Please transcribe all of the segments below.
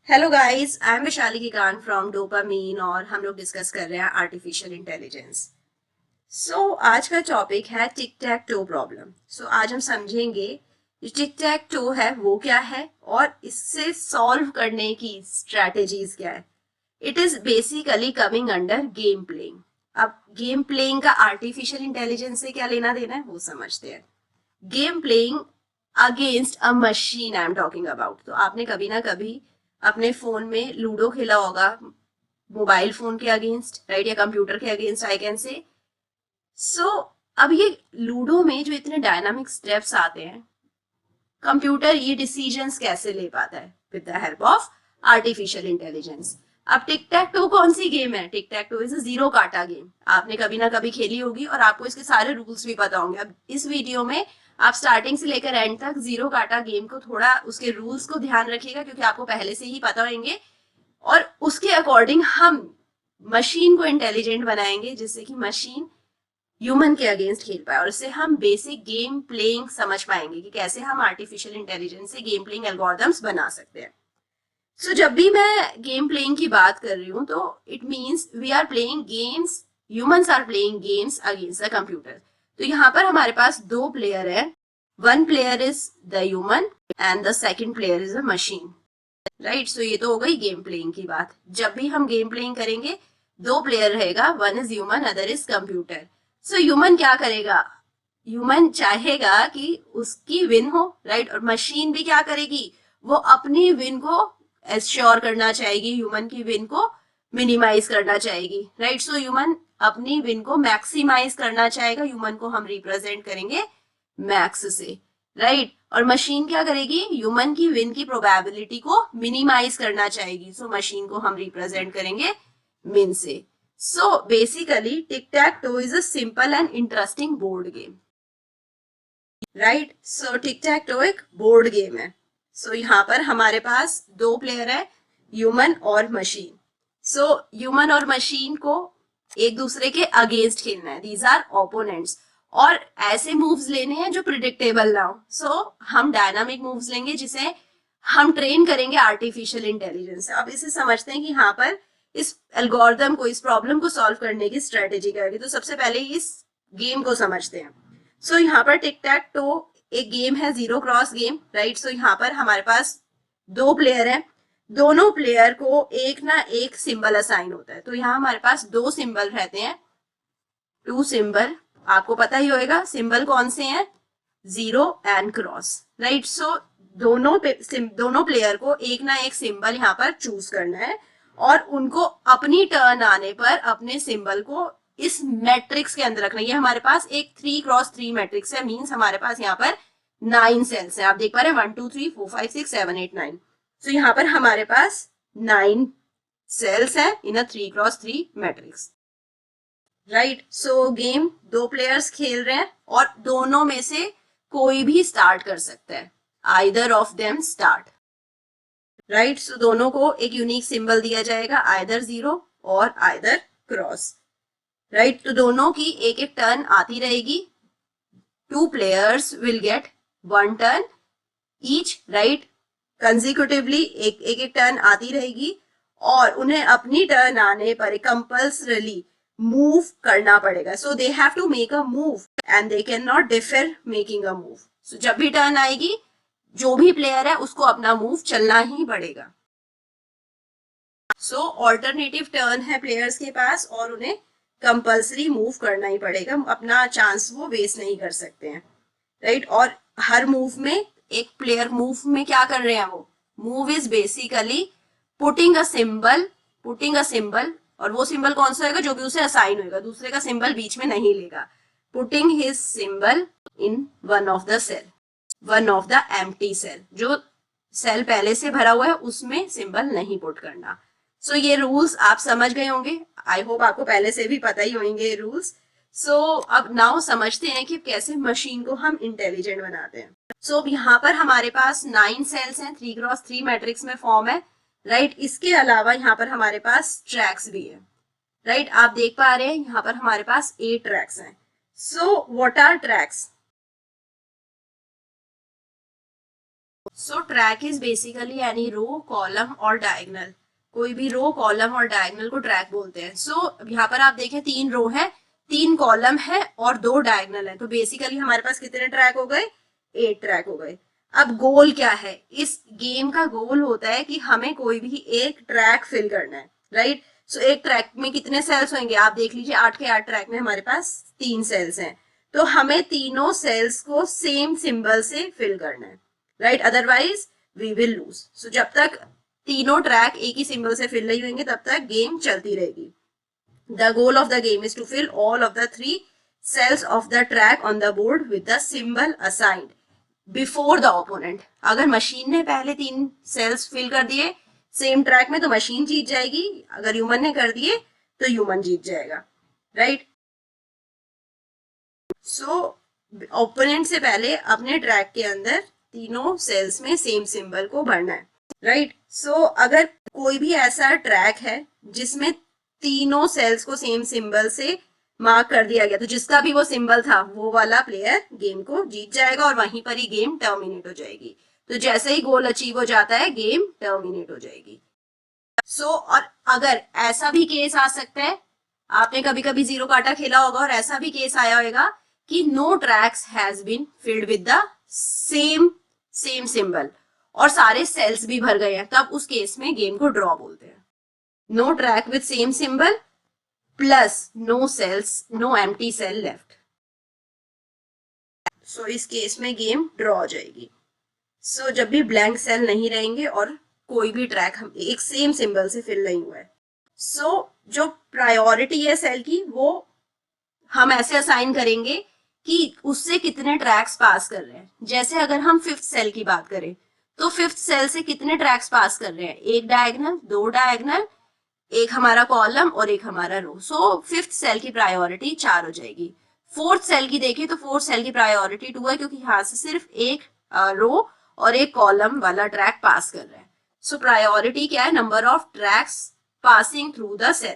Hello guys, I am Vishali Kikan from Dopamine और हम लोग डिस्कस कर रहे हैं आर्टिफिशियल इंटेलिजेंस। आज का टॉपिक है टिक टैक टो प्रॉब्लम। आज हम समझेंगे टिक टैक टो है वो क्या है और इससे सॉल्व करने की स्ट्रेटेजीज क्या है। It is basically coming under game playing. अब गेम प्लेइंग का आर्टिफिशियल इंटेलिजेंस से क्या लेना देना है वो समझते हैं। Game playing against a machine I am talking about. तो आपने कभी ना कभी अपने फोन में लूडो खेला होगा, मोबाइल फोन के अगेंस्ट, राइट, या कंप्यूटर के अगेंस्ट आई कैन से। सो अब ये लूडो में जो इतने डायनामिक स्टेप्स आते हैं, कंप्यूटर ये डिसीजंस कैसे ले पाता है? With the help of artificial intelligence. अब टिक टैक टो कौन सी गेम है? Tic tac toe is a zero काटा गेम। आपने कभी ना कभी खेली होगी और आपको इसके सारे रूल्स भी पता होंगे। अब इस वीडियो में आप स्टार्टिंग से लेकर एंड तक जीरो काटा गेम को थोड़ा उसके रूल्स को ध्यान रखिएगा, क्योंकि आपको पहले से ही पता होंगे और उसके अकॉर्डिंग हम मशीन को इंटेलिजेंट बनाएंगे, जिससे कि मशीन ह्यूमन के अगेंस्ट खेल पाए और इससे हम बेसिक गेम प्लेइंग समझ पाएंगे कि कैसे हम आर्टिफिशियल इंटेलिजेंस से गेम प्लेइंग एल्गोरिथम्स बना सकते हैं। जब भी मैं गेम प्लेइंग की बात कर रही हूँ तो it means we are playing games, humans are playing games against the computer. तो यहाँ पर हमारे पास दो प्लेयर है। One player is the human and the second player is a machine, right. ये तो हो गई गेम प्लेइंग की बात। जब भी हम गेम प्लेइंग करेंगे दो प्लेयर रहेगा, one is human other is computer. Human क्या करेगा? ह्यूमन चाहेगा कि उसकी विन हो, राइट, और मशीन भी क्या करेगी? वो अपनी विन को एश्योर करना चाहेगी, ह्यूमन की विन को मिनिमाइज करना चाहेगी, राइट। ह्यूमन अपनी विन को मैक्सिमाइज करना चाहेगा, ह्यूमन को हम रिप्रेजेंट करेंगे मैक्स से, राइट। और मशीन क्या करेगी? ह्यूमन की विन की प्रोबेबिलिटी को मिनिमाइज करना चाहेगी, मशीन को हम रिप्रेजेंट करेंगे मिन से। Basically tick tac toe is a simple and interesting board game, right. Tick tac to एक बोर्ड गेम है। यहाँ पर हमारे पास दो प्लेयर है, ह्यूमन और मशीन। ह्यूमन और मशीन को एक दूसरे के अगेंस्ट खेलना है, दीज आर ओपोनेंट्स। और ऐसे मूव्स लेने हैं जो प्रिडिक्टेबल ना हो। हम डायनामिक मूव्स लेंगे जिसे हम ट्रेन करेंगे आर्टिफिशियल इंटेलिजेंस से। अब इसे समझते हैं कि यहाँ पर इस एल्गोरिथम को, इस प्रॉब्लम को सॉल्व करने की स्ट्रेटेजी क्या होगी। तो सबसे पहले इस गेम को समझते हैं। यहाँ पर टिक टैक टो एक गेम है, जीरो क्रॉस गेम, राइट। यहाँ पर हमारे पास दो प्लेयर हैं, दोनों प्लेयर को एक ना एक सिंबल असाइन होता है। तो यहाँ हमारे पास दो सिंबल रहते हैं, टू सिंबल। आपको पता ही होगा सिंबल कौन से हैं, जीरो एंड क्रॉस, राइट। दोनों प्लेयर को एक ना एक सिंबल यहाँ पर चूज करना है और उनको अपनी टर्न आने पर अपने सिंबल को इस मैट्रिक्स के अंदर रखना है। ये हमारे पास एक 3x3 मैट्रिक्स है, मींस हमारे पास यहाँ पर 9 सेल्स हैं। आप देख पा रहे हैं 1 2 3 4 5 6 7 8 9। यहाँ पर हमारे पास 9 सेल्स है इन अ 3x3 मैट्रिक्स, राइट। गेम दो प्लेयर्स खेल रहे हैं और दोनों में से कोई भी स्टार्ट कर सकता है, either of them start, right. दोनों को एक यूनिक सिंबल दिया जाएगा, आइदर जीरो और आइदर क्रॉस, राइट। तो दोनों की एक एक टर्न आती रहेगी। Two players will get one turn each, right. Consecutively एक एक टर्न आती रहेगी और उन्हें अपनी टर्न आने पर कंपल्सरली मूव करना पड़ेगा। They have to make a move and they can not defer making a move. जब भी टर्न आएगी जो भी प्लेयर है उसको अपना मूव चलना ही पड़ेगा। ऑल्टरनेटिव टर्न है प्लेयर्स के पास और उन्हें कंपल्सरी मूव करना ही पड़ेगा, अपना चांस वो वेस्ट नहीं कर सकते हैं, राइट। और हर मूव में एक प्लेयर मूव में क्या कर रहे हैं? वो move is basically putting a symbol, और वो सिंबल कौन सा होगा? जो भी उसे असाइन होगा, दूसरे का सिंबल बीच में नहीं लेगा। Putting his symbol in one of the empty cell, जो सेल पहले से भरा हुआ है उसमें सिंबल नहीं पुट करना। ये रूल्स आप समझ गए होंगे, आई होप आपको पहले से भी पता ही होंगे रूल्स। अब नाउ समझते हैं कि कैसे मशीन को हम इंटेलिजेंट बनाते हैं। यहाँ पर हमारे पास 9 सेल्स हैं, 3x3 मैट्रिक्स में फॉर्म है, राइट। इसके अलावा यहाँ पर हमारे पास ट्रैक्स भी है, राइट। आप देख पा रहे हैं यहाँ पर हमारे पास 8 ट्रैक्स हैं। What are tracks? So track is basically any row, column और डायगनल। कोई भी रो, कॉलम और डायगनल को ट्रैक बोलते हैं। सो यहाँ पर आप देखें 3 रो है, 3 कॉलम है और 2 डायगनल है, तो बेसिकली हमारे पास कितने ट्रैक हो गए? 8 ट्रैक हो गए। अब गोल क्या है? इस गेम का गोल होता है कि हमें कोई भी एक ट्रैक फिल करना है, राइट। सो एक ट्रैक में कितने सेल्स होंगे? आप देख लीजिए, 8 के 8 ट्रैक में हमारे पास 3 सेल्स हैं, तो हमें तीनों सेल्स को सेम सिंबल से फिल करना है, right, otherwise we will lose. So जब तक तीनों ट्रैक एक ही सिंबल से फिल नहीं होंगे तब तक गेम चलती रहेगी। The goal of the game is to fill all of the 3 cells of the track on the board with the symbol assigned before the opponent। अगर मशीन ने पहले 3 सेल्स फिल कर दिए सेम ट्रैक में तो machine जीत जाएगी, अगर human ने कर दिए तो ह्यूमन जीत जाएगा, राइट। सो ओपोनेंट से पहले अपने ट्रैक के अंदर तीनों सेल्स में सेम सिंबल को भरना है, राइट। सो अगर कोई भी ऐसा ट्रैक है जिसमें तीनों सेल्स को सेम सिंबल से मार्क कर दिया गया, तो जिसका भी वो सिंबल था वो वाला प्लेयर गेम को जीत जाएगा और वहीं पर ही गेम टर्मिनेट हो जाएगी। तो जैसे ही गोल अचीव हो जाता है गेम टर्मिनेट हो जाएगी। सो और अगर ऐसा भी केस आ सकता है, आपने कभी कभी जीरो काटा खेला होगा और ऐसा भी केस आया होगा कि no tracks has been filled with the same symbol और सारे सेल्स भी भर गए हैं, तब उस केस में गेम को ड्रॉ बोलते हैं। No track with same symbol plus no cells, no empty cell left. So इस केस में गेम ड्रॉ हो जाएगी। सो जब भी ब्लैंक सेल नहीं रहेंगे और कोई भी ट्रैक हम एक सेम सिंबल से फिल नहीं हुआ है। सो जो प्रायोरिटी है सेल की वो हम ऐसे असाइन करेंगे कि उससे कितने ट्रैक्स पास कर रहे हैं। जैसे अगर हम 5th सेल की बात करें तो 5th सेल से कितने ट्रैक्स पास कर रहे हैं? एक डायगनल, 2 डायगनल, एक हमारा कॉलम और एक हमारा रो। सो 5th सेल की प्रायोरिटी 4 हो जाएगी। 4th सेल की देखें तो 4th सेल की प्रायोरिटी 2 है क्योंकि यहाँ से सिर्फ एक रो और एक कॉलम वाला ट्रैक पास कर रहा है। सो प्रायोरिटी क्या है? Number of tracks passing through the cell,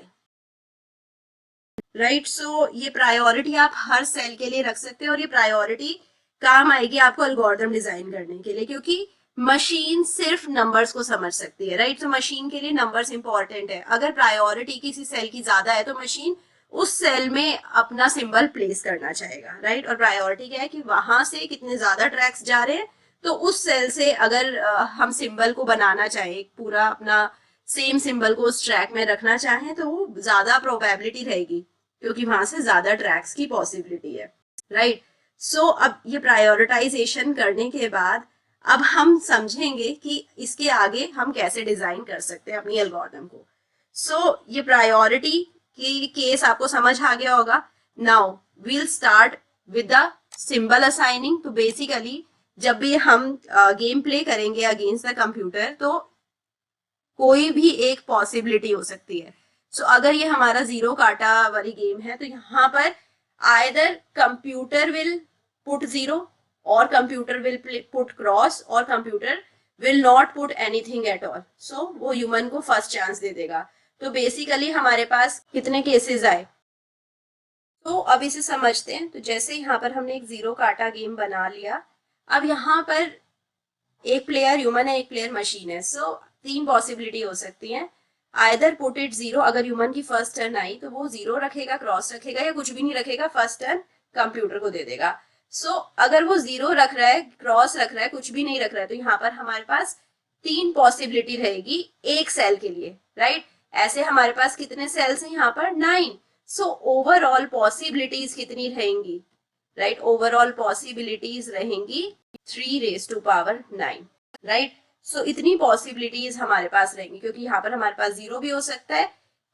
right. So ये प्रायोरिटी आप हर सेल के लिए रख सकते हैं और ये प्रायोरिटी काम आएगी आपको एल्गोरिथम डिजाइन करने के लिए, क्योंकि मशीन सिर्फ नंबर्स को समझ सकती है, राइट। तो मशीन के लिए नंबर्स इंपॉर्टेंट है। अगर प्रायोरिटी किसी सेल की ज्यादा है तो मशीन उस सेल में अपना सिंबल प्लेस करना चाहेगा, राइट। और प्रायोरिटी क्या है कि वहां से कितने ज्यादा ट्रैक्स जा रहे हैं, तो उस सेल से अगर हम सिंबल को बनाना चाहें, पूरा अपना सेम सिंबल को उस ट्रैक में रखना चाहें तो वो ज्यादा प्रोबेबिलिटी रहेगी क्योंकि वहां से ज्यादा ट्रैक्स की पॉसिबिलिटी है, राइट। सो अब ये प्रायोरिटाइजेशन करने के बाद अब हम समझेंगे कि इसके आगे हम कैसे डिजाइन कर सकते हैं अपनी एल्गोरिथम को। सो ये प्रायोरिटी की केस आपको समझ आ गया होगा। Now we'll start with the symbol assigning. तो बेसिकली जब भी हम गेम प्ले करेंगे अगेंस्ट द कंप्यूटर तो कोई भी एक पॉसिबिलिटी हो सकती है। सो अगर ये हमारा जीरो काटा वाली गेम है तो यहाँ पर either computer will put zero और कंप्यूटर विल पुट क्रॉस और computer will not put anything at all. So वो ह्यूमन को फर्स्ट चांस दे देगा। तो बेसिकली हमारे पास कितने केसेस आए, तो अब इसे समझते हैं। तो जैसे यहाँ पर हमने एक जीरो काटा गेम बना लिया, अब यहाँ पर एक प्लेयर ह्यूमन है, एक प्लेयर मशीन है। सो 3 पॉसिबिलिटी हो सकती हैं। आइदर पुट इट जीरो, अगर ह्यूमन की फर्स्ट टर्न आई तो वो जीरो रखेगा, क्रॉस रखेगा या कुछ भी नहीं रखेगा, फर्स्ट टर्न कंप्यूटर को दे देगा। सो अगर वो जीरो रख रहा है, क्रॉस रख रहा है, कुछ भी नहीं रख रहा है, तो यहाँ पर हमारे पास 3 पॉसिबिलिटी रहेगी एक सेल के लिए, राइट। ऐसे हमारे पास कितने सेल्स हैं यहाँ पर? 9। सो ओवरऑल पॉसिबिलिटीज कितनी रहेंगी, राइट। ओवरऑल पॉसिबिलिटीज रहेंगी 3 raised to power 9, right. So इतनी पॉसिबिलिटीज हमारे पास रहेंगी क्योंकि यहाँ पर हमारे पास जीरो भी हो सकता है,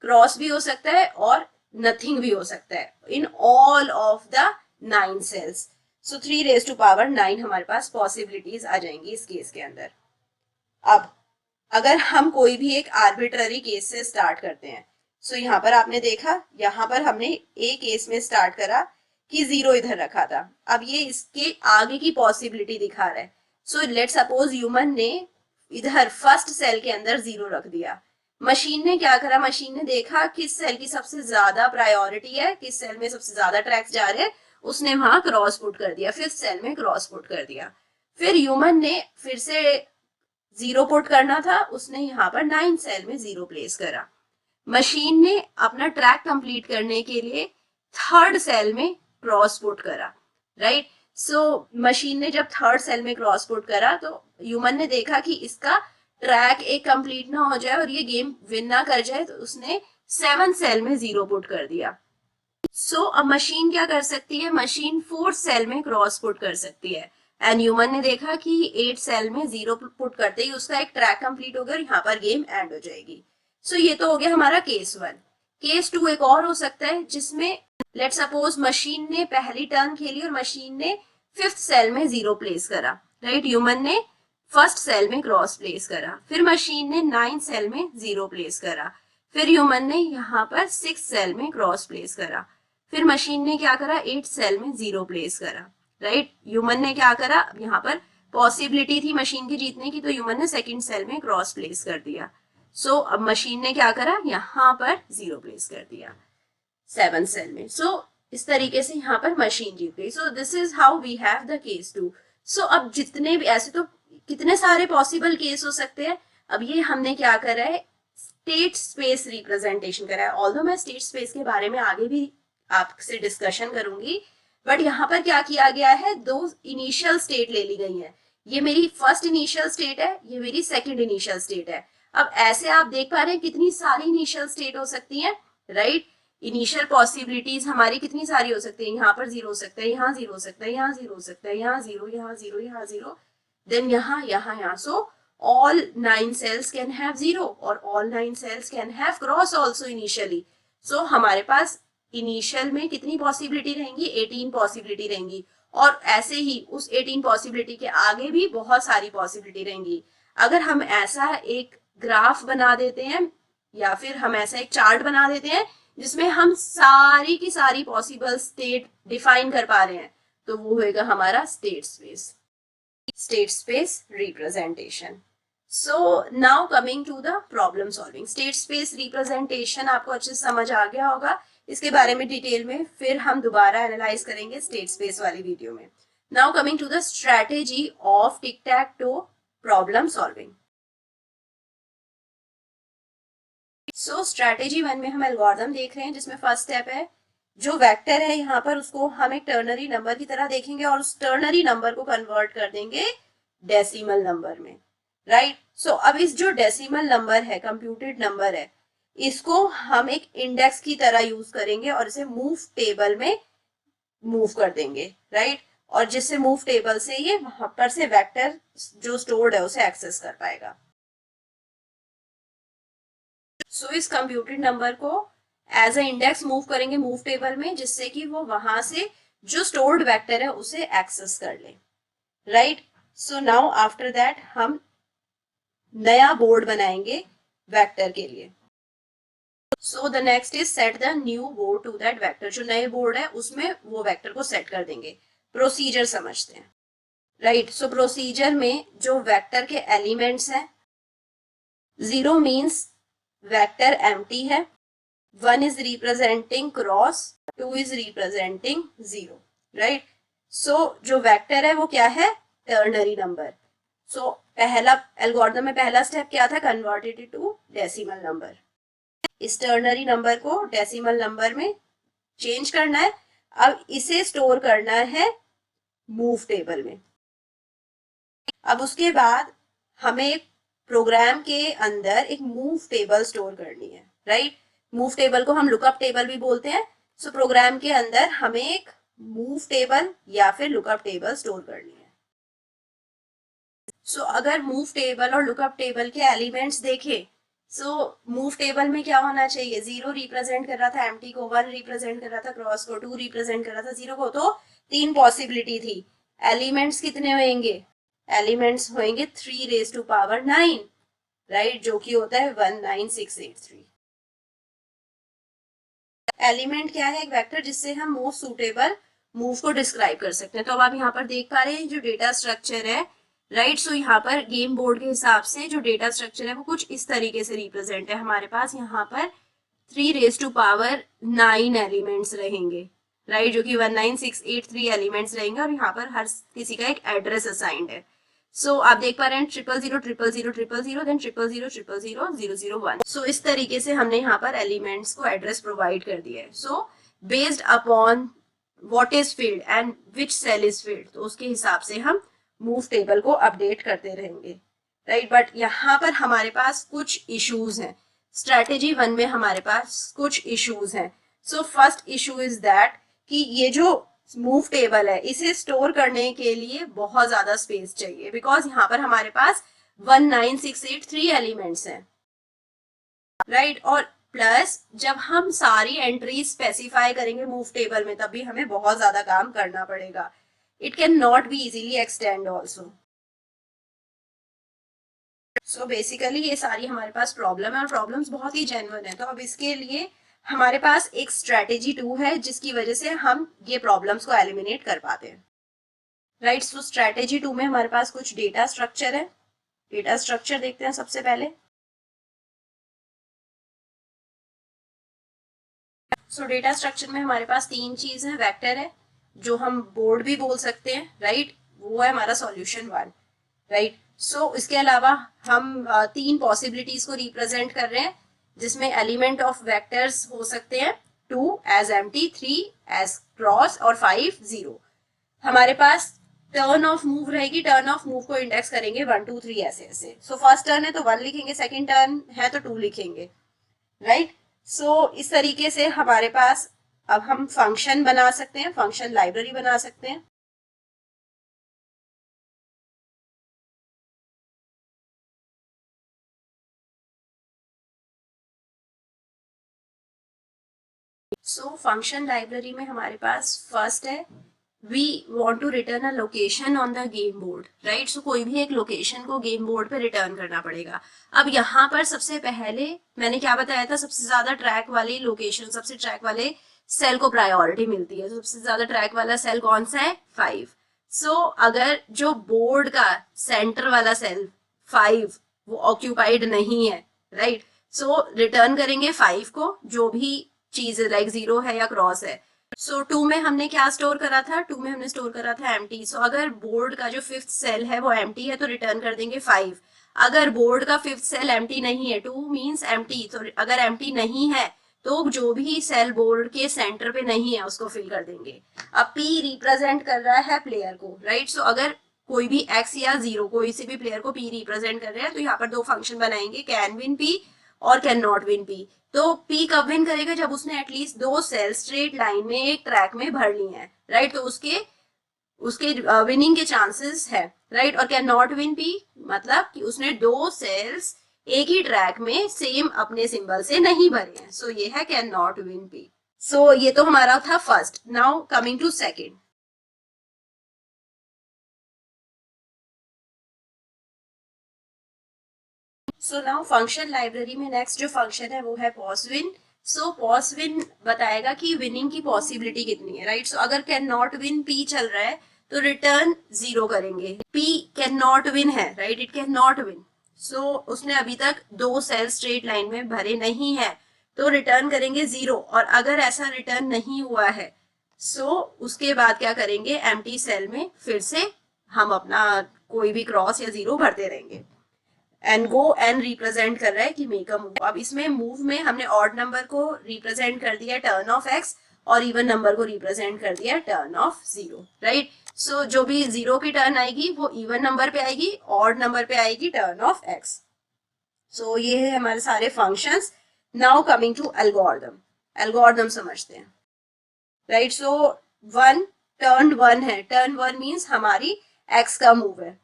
क्रॉस भी हो सकता है और नथिंग भी हो सकता है in all of the 9 cells. So 3 raised to power 9 हमारे पास पॉसिबिलिटीज आ जाएंगी इस केस के अंदर। अब अगर हम कोई भी एक आर्बिट्ररी केस से स्टार्ट करते हैं, सो यहाँ पर आपने देखा, यहाँ पर हमने एक केस में स्टार्ट करा कि जीरो इधर रखा था। अब ये इसके आगे की पॉसिबिलिटी दिखा रहा है। सो लेट सपोज ह्यूमन ने इधर फर्स्ट सेल के अंदर जीरो रख दिया। मशीन ने क्या करा? मशीन ने देखा किस सेल की सबसे ज्यादा प्रायोरिटी है, किस सेल में सबसे ज्यादा ट्रैक्स जा रहे हैं, उसने वहां क्रॉस पुट कर दिया, 5th सेल में क्रॉस पुट कर दिया। फिर ह्यूमन ने फिर से 0 पुट करना था, उसने यहाँ पर 9 सेल में 0 प्लेस करा। मशीन ने अपना ट्रैक कंप्लीट करने के लिए 3rd सेल में क्रॉस पुट करा, राइट। सो मशीन ने जब 3rd सेल में क्रॉस पुट करा तो ह्यूमन ने देखा कि इसका ट्रैक एक कंप्लीट ना हो जाए और ये गेम विन ना कर जाए, तो उसने 7th सेल में 0 पुट कर दिया। सो अब मशीन क्या कर सकती है, मशीन 4th सेल में क्रॉस पुट कर सकती है। एंड ह्यूमन ने देखा कि 8 सेल में 0 पुट करते ही उसका एक ट्रैक कंप्लीट हो गया और यहाँ पर गेम एंड हो जाएगी। सो ये तो हो गया हमारा केस 1। केस 2 एक और हो सकता है जिसमें लेट सपोज मशीन ने पहली टर्न खेली और मशीन ने 5th सेल में 0 प्लेस करा, राइट। ह्यूमन ने 1st सेल में क्रॉस प्लेस करा, फिर मशीन ने 9th सेल में 0 प्लेस करा, फिर ह्यूमन ने यहाँ पर 6th सेल में क्रॉस प्लेस करा, फिर मशीन ने क्या करा 8th सेल में 0 प्लेस करा, राइट। ह्यूमन ने क्या करा, यहाँ पर पॉसिबिलिटी थी मशीन की जीतने की, तो ह्यूमन ने 2nd सेल में क्रॉस प्लेस कर दिया। सो अब मशीन ने क्या करा, यहाँ पर 0 प्लेस कर दिया 7th सेल में। सो इस तरीके से यहाँ पर मशीन जीत गई। So this is how we have the case 2। So अब जितने भी ऐसे तो कितने सारे पॉसिबल केस हो सकते हैं। अब ये हमने क्या करा है, स्टेट स्पेस रिप्रेजेंटेशन करा है। ऑल्दो मैं स्टेट स्पेस के बारे में आगे भी आपसे डिस्कशन करूंगी, बट यहाँ पर क्या किया गया है, 2 इनिशियल स्टेट ले ली गई है। ये मेरी फर्स्ट इनिशियल स्टेट है, ये मेरी सेकंड इनिशियल स्टेट है। अब ऐसे आप देख पा रहे हैं कितनी सारी इनिशियल स्टेट हो सकती है, राइट। इनिशियल पॉसिबिलिटीज हमारी कितनी सारी हो सकती है, यहाँ पर 0 हो सकता है, यहाँ 0 हो सकता है, यहाँ 0 हो सकता है, यहाँ 0, यहाँ 0, यहाँ 0, देन यहाँ। सो all 9 cells can have 0 और all 9 cells can have cross also initially. So हमारे पास इनिशियल में कितनी पॉसिबिलिटी रहेंगी, 18 पॉसिबिलिटी रहेंगी, और ऐसे ही उस 18 पॉसिबिलिटी के आगे भी बहुत सारी पॉसिबिलिटी रहेंगी। अगर हम ऐसा एक ग्राफ बना देते हैं या फिर हम ऐसा एक चार्ट बना देते हैं जिसमें हम सारी की सारी पॉसिबल स्टेट डिफाइन कर पा रहे हैं, तो वो होगा हमारा state space representation. So now coming to the problem solving. State space representation आपको अच्छे से समझ आ गया होगा, इसके बारे में डिटेल में फिर हम दोबारा एनालाइज करेंगे स्टेट स्पेस वाली वीडियो में। Now coming to the strategy of tic tac toe problem solving. So strategy 1 में हम एल्गोरिथम देख रहे हैं, जिसमें फर्स्ट स्टेप है जो वेक्टर है यहाँ पर उसको हम एक टर्नरी नंबर की तरह देखेंगे और उस टर्नरी नंबर को कन्वर्ट कर देंगे डेसिमल नंबर में, राइट। सो अब इस जो डेसिमल नंबर है, कंप्यूटेड नंबर है, इसको हम एक इंडेक्स की तरह यूज करेंगे और इसे मूव टेबल में मूव कर देंगे, राइट। और जिससे मूव टेबल से ये वहां पर से वेक्टर जो स्टोर्ड है उसे एक्सेस कर पाएगा। सो इस कंप्यूटेड नंबर को एज अ इंडेक्स मूव करेंगे मूव टेबल में, जिससे कि वो वहां से जो स्टोर्ड वेक्टर है उसे एक्सेस कर ले, right. So now after that हम नया बोर्ड बनाएंगे वेक्टर के लिए। So the next is set the new board to that vector. जो नए बोर्ड है उसमें वो वेक्टर को सेट कर देंगे। प्रोसीजर समझते हैं, राइट। सो प्रोसीजर में जो वेक्टर के एलिमेंट्स हैं, 0 मीन्स वेक्टर एम्प्टी है, 1 is representing cross, 2 is representing 0, right? So जो वेक्टर है वो क्या है, टर्नरी नंबर। सो पहला एल्गोरिथम में पहला स्टेप क्या था, converted it to decimal number. इस टर्नरी नंबर को डेसिमल नंबर में चेंज करना है। अब इसे स्टोर करना है मूव टेबल में। अब उसके बाद हमें एक प्रोग्राम के अंदर एक मूव टेबल स्टोर करनी है, राइट। मूव टेबल को हम लुकअप टेबल भी बोलते हैं। सो प्रोग्राम के अंदर हमें एक मूव टेबल या फिर लुकअप टेबल स्टोर करनी है। सो अगर मूव टेबल और लुकअप टेबल के एलिमेंट्स देखें, सो मूव टेबल में क्या होना चाहिए, 0 रिप्रेजेंट कर रहा था एम्प्टी को, 1 रिप्रेजेंट कर रहा था क्रॉस को, 2 रिप्रेजेंट कर रहा था 0 को। तो 3 पॉसिबिलिटी थी। एलिमेंट्स कितने होंगे, एलिमेंट्स होंगे 3 raised to power 9, राइट, जो कि होता है 19683। एलिमेंट क्या है, एक वेक्टर जिससे हम मोस्ट सूटेबल मूव को डिस्क्राइब कर सकते हैं। तो अब आप यहाँ पर देख पा रहे हैं जो डेटा स्ट्रक्चर है, राइट। सो यहाँ पर गेम बोर्ड के हिसाब से जो डेटा स्ट्रक्चर है वो कुछ इस तरीके से रिप्रेजेंट है। हमारे पास यहाँ पर 3 raised to power 9 एलिमेंट्स रहेंगे, राइट, जो कि 19683 एलिमेंट्स रहेंगे और यहाँ पर हर किसी का एक एड्रेस असाइंड है. सो आप देख पा रहे हैं 0000000 देन 000000001. सो इस तरीके से हमने यहाँ पर एलिमेंट्स को एड्रेस प्रोवाइड कर दिया है. So based upon what is filled and which cell is filled, तो उसके हिसाब से हम मूव टेबल को अपडेट करते रहेंगे. राइट, बट यहाँ पर हमारे पास कुछ इश्यूज हैं. स्ट्रेटेजी 1 में हमारे पास कुछ इश्यूज हैं. So first issue is that कि ये जो मूव टेबल है इसे स्टोर करने के लिए बहुत ज्यादा स्पेस चाहिए, बिकॉज यहाँ पर हमारे पास 19683 एलिमेंट्स हैं. राइट, और प्लस जब हम सारी एंट्री स्पेसिफाई करेंगे मूव टेबल में तब भी हमें बहुत ज्यादा काम करना पड़ेगा. It can not be easily extend also. So basically ये सारी हमारे पास प्रॉब्लम है और प्रॉब्लम्स बहुत ही जेन्युइन है. तो अब इसके लिए हमारे पास एक स्ट्रेटेजी 2 है जिसकी वजह से हम ये प्रॉब्लम्स को एलिमिनेट कर पाते हैं. राइट, सो स्ट्रेटेजी 2 में हमारे पास कुछ डेटा स्ट्रक्चर है. डेटा स्ट्रक्चर देखते हैं सबसे पहले. सो डेटा स्ट्रक्चर में हमारे पास 3 चीज है. वेक्टर है जो हम बोर्ड भी बोल सकते हैं. राइट, वो है हमारा सॉल्यूशन 1. राइट, सो इसके अलावा हम 3 पॉसिबिलिटीज को रिप्रेजेंट कर रहे हैं जिसमें एलिमेंट ऑफ वेक्टर्स हो सकते हैं 2 एज एम्प्टी, 3 एज क्रॉस और 5 0. हमारे पास टर्न ऑफ मूव रहेगी. टर्न ऑफ मूव को इंडेक्स करेंगे 1 2 3 ऐसे ऐसे. सो फर्स्ट टर्न है तो 1 लिखेंगे, सेकंड टर्न है तो 2 लिखेंगे. राइट, सो इस तरीके से हमारे पास अब हम फंक्शन बना सकते हैं, फंक्शन लाइब्रेरी बना सकते हैं. सो फंक्शन लाइब्रेरी में हमारे पास फर्स्ट है we want to return a location on the game board. Right, so कोई भी एक लोकेशन को गेम बोर्ड पे रिटर्न करना पड़ेगा. अब यहाँ पर सबसे पहले मैंने क्या बताया था, सबसे ज्यादा ट्रैक वाली लोकेशन, सबसे ट्रैक वाले सेल को प्रायोरिटी मिलती है. सबसे ज्यादा ट्रैक वाला सेल कौन सा है, 5. सो अगर जो बोर्ड का सेंटर वाला सेल 5 वो ऑक्यूपाइड नहीं है, राइट, सो रिटर्न करेंगे 5 को, जो भी चीज लाइक 0 है या क्रॉस है. सो 2 में हमने क्या स्टोर करा था, 2 में हमने स्टोर करा था एम्प्टी. सो अगर बोर्ड का जो 5th सेल है वो एम्प्टी है तो रिटर्न कर देंगे 5. अगर बोर्ड का 5th सेल एम्प्टी नहीं है, 2 मींस एम्प्टी, तो अगर एम्प्टी नहीं है तो जो भी सेल बोर्ड के सेंटर पे नहीं है उसको फिल कर देंगे. अब P रिप्रेजेंट कर रहा है प्लेयर को. राइट, सो अगर कोई भी X या 0 कोई से भी प्लेयर को P रिप्रेजेंट कर रहे हैं तो यहाँ पर 2 फंक्शन बनाएंगे, कैन विन P और कैन नॉट विन P. तो P कब विन करेगा, जब उसने एटलीस्ट 2 सेल स्ट्रेट लाइन में एक ट्रैक में भर ली हैं. राइट, तो उसके विनिंग के चांसेस है. राइट, और कैन नॉट विन P मतलब कि उसने 2 सेल्स एक ही ट्रैक में सेम अपने सिंबल से नहीं भरे हैं. सो ये है can not win P. So ये तो हमारा था first. Now coming to second. So now function library में नेक्स्ट जो फंक्शन है वो है पॉसविन. सो पॉसविन बताएगा कि विनिंग की पॉसिबिलिटी कितनी है. राइट, सो अगर कैन नॉट विन P चल रहा है तो रिटर्न 0 करेंगे. P कैन नॉट विन है. Right, it can not win. So उसने अभी तक 2 सेल स्ट्रेट लाइन में भरे नहीं है तो रिटर्न करेंगे 0. और अगर ऐसा रिटर्न नहीं हुआ है सो उसके बाद क्या करेंगे, एम्प्टी सेल में फिर से हम अपना कोई भी क्रॉस या 0 भरते रहेंगे. एंड गो एंड रिप्रेजेंट कर रहा है कि मेक अ मूव. अब इसमें मूव में हमने ऑड नंबर को रिप्रेजेंट कर दिया टर्न ऑफ x और इवन नंबर को रिप्रेजेंट कर दिया टर्न ऑफ 0. राइट, सो जो भी 0 की टर्न आएगी वो इवन नंबर पे आएगी, ऑड नंबर पे आएगी टर्न ऑफ x. सो ये है हमारे सारे functions. Now coming to algorithm. Algorithm समझते हैं. राइट, सो 1 टर्न 1 है. टर्न 1 मीन्स हमारी x का मूव है.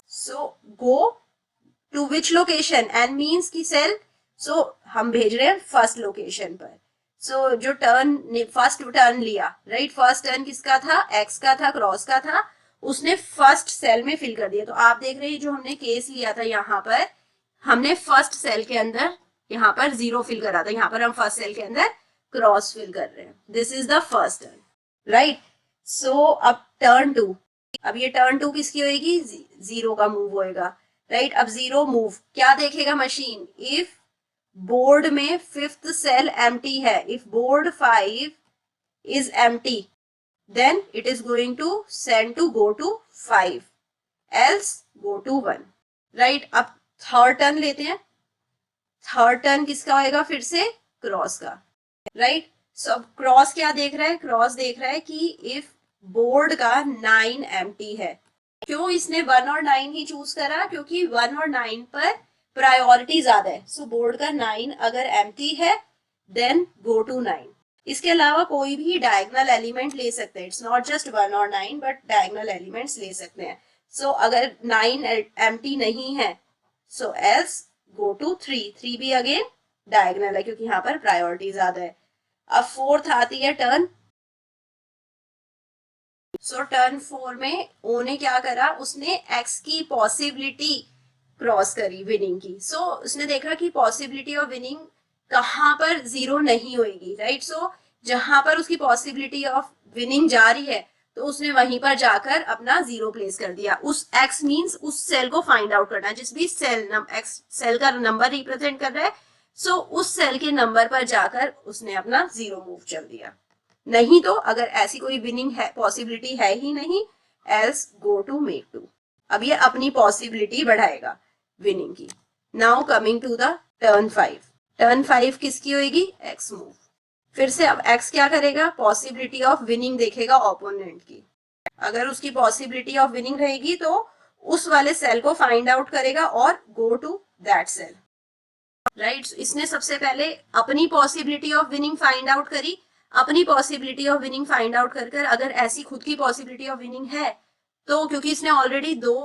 So go to which location and means की सेल. सो हम भेज रहे हैं फर्स्ट लोकेशन पर. सो जो टर्न फर्स्ट टर्न लिया, राइट, फर्स्ट टर्न किसका था, x का था, क्रॉस का था, उसने फर्स्ट सेल में फिल कर दिया. तो आप देख रहे हैं जो हमने केस लिया था यहाँ पर हमने फर्स्ट सेल के अंदर यहाँ पर 0 फिल करा था, यहाँ पर हम फर्स्ट सेल के अंदर क्रॉस फिल कर रहे हैं. This is the first turn. Right, so अब टर्न 2. अब ये टर्न 2 किसकी होगी, 0 का मूव होएगा. राइट, अब 0 मूव क्या देखेगा मशीन, इफ बोर्ड में 5th सेल एम्प्टी है, if board 5 is empty then it is going to send to go to 5, else go to 1, right? अब थर्ड टर्न लेते हैं. थर्ड टर्न किसका होएगा? फिर से क्रॉस का, राइट? सो अब क्रॉस क्या देख रहा है? क्रॉस देख रहा है कि इफ बोर्ड का 9 एम्प्टी है. क्यों इसने 1 और 9 ही चूज करा? क्योंकि 1 और 9 पर प्रायोरिटी ज्यादा है. सो बोर्ड का 9 अगर एम्प्टी है देन गो टू 9. इसके अलावा कोई भी डायगोनल एलिमेंट ले सकते हैं. इट्स नॉट जस्ट 1 और 9 बट डायगोनल एलिमेंट्स ले सकते हैं. सो अगर 9 एम्प्टी नहीं है सो एल्स गो टू 3. 3 भी अगेन डायगोनल है क्योंकि यहाँ पर प्रायोरिटी ज्यादा है. अब फोर्थ आती है टर्न. सो टर्न 4 में ओ ने क्या करा? उसने एक्स की पॉसिबिलिटी क्रॉस करी विनिंग की. सो उसने देखा कि पॉसिबिलिटी ऑफ विनिंग कहाँ पर जीरो नहीं होगी, राइट? सो जहां पर उसकी पॉसिबिलिटी ऑफ विनिंग जा रही है तो उसने वहीं पर जाकर अपना जीरो प्लेस कर दिया. उस एक्स मींस उस सेल को फाइंड आउट करना जिस भी सेल एक्स सेल का नंबर रिप्रेजेंट कर रहा है. सो उस सेल के नंबर पर जाकर उसने अपना जीरो मूव चल दिया. नहीं तो अगर ऐसी कोई विनिंग है पॉसिबिलिटी है ही नहीं, एल्स गो टू मेक 2. अब ये अपनी पॉसिबिलिटी बढ़ाएगा विनिंग की. Now coming to the turn 5. Turn 5 किसकी होगी? X move. फिर से अब एक्स क्या करेगा? पॉसिबिलिटी ऑफ विनिंग देखेगा ओपोनेंट की. अगर उसकी पॉसिबिलिटी ऑफ विनिंग रहेगी तो उस वाले सेल को फाइंड आउट करेगा और go to that cell, right? इसने सबसे पहले अपनी possibility of winning find out करी. अपनी possibility of winning find out कर अगर ऐसी खुद की पॉसिबिलिटी ऑफ विनिंग है तो क्योंकि इसने ऑलरेडी 2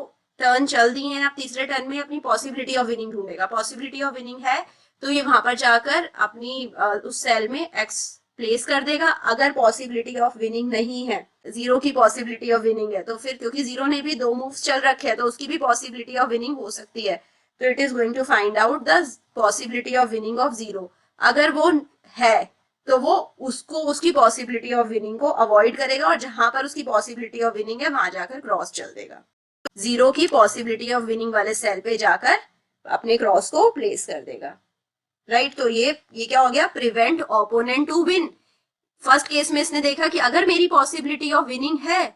टर्न चल दिए हैं, अब तीसरे टर्न में अपनी पॉसिबिलिटी ऑफ विनिंग ढूंढेगा. पॉसिबिलिटी ऑफ विनिंग है तो ये वहां पर जाकर अपनी उस सेल में एक्स प्लेस कर देगा. अगर पॉसिबिलिटी ऑफ विनिंग नहीं है, जीरो की पॉसिबिलिटी ऑफ विनिंग है, तो फिर क्योंकि जीरो ने भी 2 मूव्स चल रखे हैं तो उसकी भी पॉसिबिलिटी ऑफ विनिंग हो सकती है. तो it is going to find out the possibility of winning of zero. अगर वो है तो वो उसको उसकी पॉसिबिलिटी ऑफ विनिंग को अवॉइड करेगा और जहां पर उसकी पॉसिबिलिटी ऑफ विनिंग है वहां जाकर क्रॉस चल देगा. जीरो की पॉसिबिलिटी ऑफ विनिंग वाले सेल पे जाकर अपने क्रॉस को प्लेस कर देगा, राइट? तो ये क्या हो गया? Prevent opponent to win. First case में इसने देखा कि अगर मेरी पॉसिबिलिटी ऑफ विनिंग है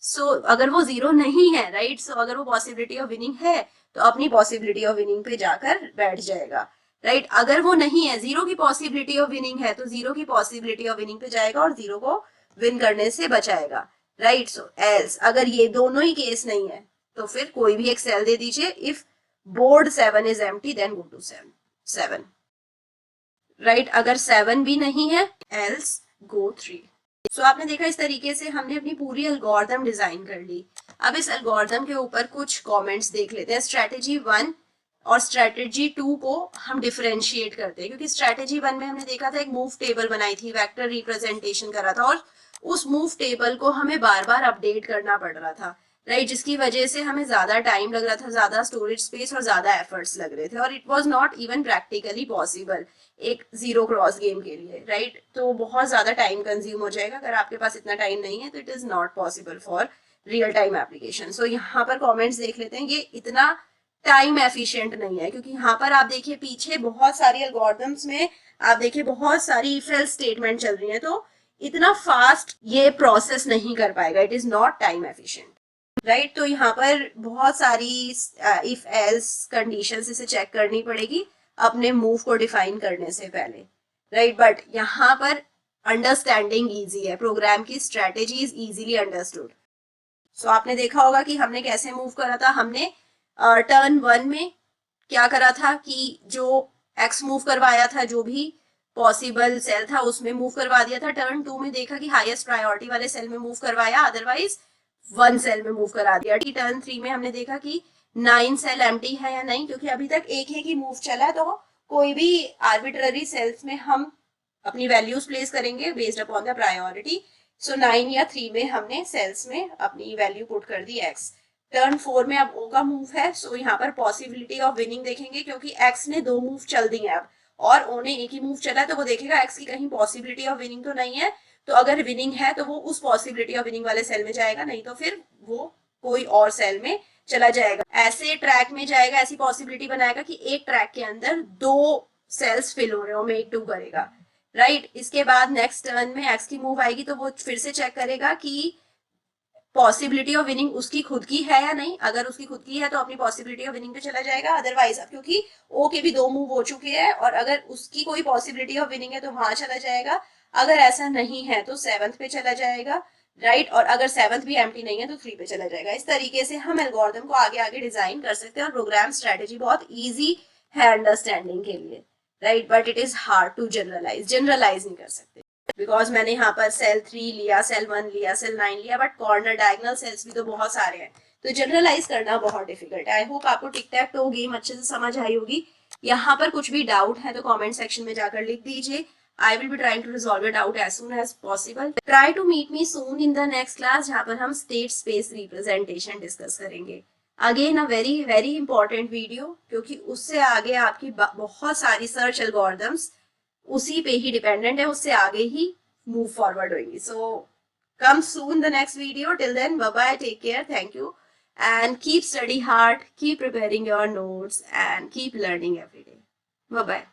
सो अगर वो जीरो नहीं है, राइट? सो अगर वो पॉसिबिलिटी ऑफ विनिंग है तो अपनी पॉसिबिलिटी ऑफ विनिंग पे जाकर बैठ जाएगा, राइट? अगर वो नहीं है, जीरो की पॉसिबिलिटी ऑफ विनिंग है तो जीरो की पॉसिबिलिटी ऑफ विनिंग पे जाएगा और जीरो को विन करने से बचाएगा, राइट? सो एल्स अगर ये दोनों ही केस नहीं है तो फिर कोई भी एक सेल दे दीजिए. If board 7 is empty then go to 7, right? अगर 7 भी नहीं है एल्स गो 3. सो आपने देखा इस तरीके से हमने अपनी पूरी एल्गोरिथम डिजाइन कर ली. अब इस एल्गोरिथम के ऊपर कुछ कमेंट्स देख लेते हैं. स्ट्रेटेजी 1 और स्ट्रेटेजी 2 को हम डिफरेंशिएट करते हैं क्योंकि स्ट्रेटेजी 1 में हमने देखा था एक मूव टेबल बनाई थी, वेक्टर रिप्रेजेंटेशन करा था और उस मूव टेबल को हमें बार बार अपडेट करना पड़ रहा था, राइट? जिसकी वजह से हमें ज्यादा टाइम लग रहा था, ज्यादा स्टोरेज स्पेस और ज्यादा एफर्ट्स लग रहे थे और it was not even practically possible एक जीरो क्रॉस गेम के लिए, राइट? तो बहुत ज्यादा टाइम कंज्यूम हो जाएगा. अगर आपके पास इतना टाइम नहीं है तो it is not possible for real time application. So यहाँ पर कॉमेंट्स देख लेते हैं. ये इतना टाइम एफिशिएंट नहीं है क्योंकि यहाँ पर आप देखिए पीछे बहुत सारी एल्गोरिथम्स में आप देखिए बहुत सारी इफ एल्स स्टेटमेंट चल रही है तो इतना फास्ट ये प्रोसेस नहीं कर पाएगा. It is not time efficient, right? तो यहाँ पर बहुत सारी इफ एल्स कंडीशंस इसे चेक करनी पड़ेगी अपने मूव को डिफाइन करने से पहले, राइट? बट यहाँ पर अंडरस्टैंडिंग इजी है. प्रोग्राम की स्ट्रेटेजी इज इजीली अंडरस्टूड. सो आपने देखा होगा कि हमने कैसे मूव करा था. हमने टर्न 1 में क्या करा था कि जो एक्स मूव करवाया था, जो भी पॉसिबल सेल था उसमें मूव करवा दिया था. टर्न 2 में देखा कि हाईएस्ट प्रायोरिटी वाले सेल में मूव करवाया, अदरवाइज 1 सेल में मूव करा दिया. टर्न 3 में हमने देखा कि 9 सेल एम्प्टी है या नहीं, क्योंकि अभी तक एक ही मूव चला है तो कोई भी आर्बिट्ररी सेल्स में हम अपनी वैल्यूज प्लेस करेंगे बेस्ड अपॉन द प्रायोरिटी. सो 9 या 3 में हमने सेल्स में अपनी वैल्यू पुट कर दी एक्स. टर्न 4 में अब ओ का मूव है. सो यहाँ पर पॉसिबिलिटी ऑफ विनिंग देखेंगे क्योंकि एक्स ने 2 मूव चल दिए अब और ओ ने एक ही मूव चला है तो वो देखेगा एक्स की कहीं पॉसिबिलिटी ऑफ विनिंग तो नहीं है. तो अगर विनिंग है तो वो उस पॉसिबिलिटी ऑफ विनिंग वाले सेल में जाएगा, नहीं तो फिर वो कोई और सेल में चला जाएगा. ऐसे ट्रैक में जाएगा, ऐसी पॉसिबिलिटी बनाएगा कि एक ट्रैक के अंदर 2 सेल्स फिल हो रहे हो, मेक 2 करेगा, राइट। इसके बाद नेक्स्ट टर्न में एक्स की मूव आएगी तो वो फिर से चेक करेगा कि पॉसिबिलिटी ऑफ विनिंग उसकी खुद की है या नहीं। अगर उसकी खुद की है तो अपनी पॉसिबिलिटी ऑफ विनिंग पे चला जाएगा, अदरवाइज क्योंकि ओ के भी 2 मूव हो चुके हैं और अगर उसकी कोई पॉसिबिलिटी ऑफ विनिंग है तो वहां चला जाएगा। अगर ऐसा नहीं है तो 7th पे चला जाएगा, राइट। और अगर 7th भी एम्प्टी नहीं है तो 3 पे चला जाएगा। इस तरीके से हम एल्गोरिथम को आगे आगे डिजाइन कर सकते हैं और प्रोग्राम स्ट्रेटेजी बहुत ईजी है अंडरस्टैंडिंग के लिए, right. But it is hard to generalise नहीं कर सकते बिकॉज मैंने यहाँ पर सेल 3 लिया, सेल 1 लिया, सेल 9 लिया, बट कॉर्नर डायगोनल सेल्स भी तो बहुत सारे हैं, तो जनरलाइज करना बहुत डिफिकल्ट है। आई होप आपको टिक टैक टो गेम अच्छे से समझ आई होगी। यहाँ पर कुछ भी डाउट है तो कमेंट सेक्शन में जाकर लिख दीजिए। I will be trying to resolve your doubt as soon as possible. Try to meet me soon in the next class, जहाँ पर हम स्टेट स्पेस रिप्रेजेंटेशन डिस्कस करेंगे। Again a very very important video, क्योंकि उससे आगे आपकी बहुत सारी सर्च एल्गोरिथम्स उसी पे ही डिपेंडेंट है, उससे आगे ही मूव फॉरवर्ड होंगी। So come soon the next video. Till then bye bye, take care, thank you and keep study hard, keep preparing your notes and keep learning every day. Bye bye.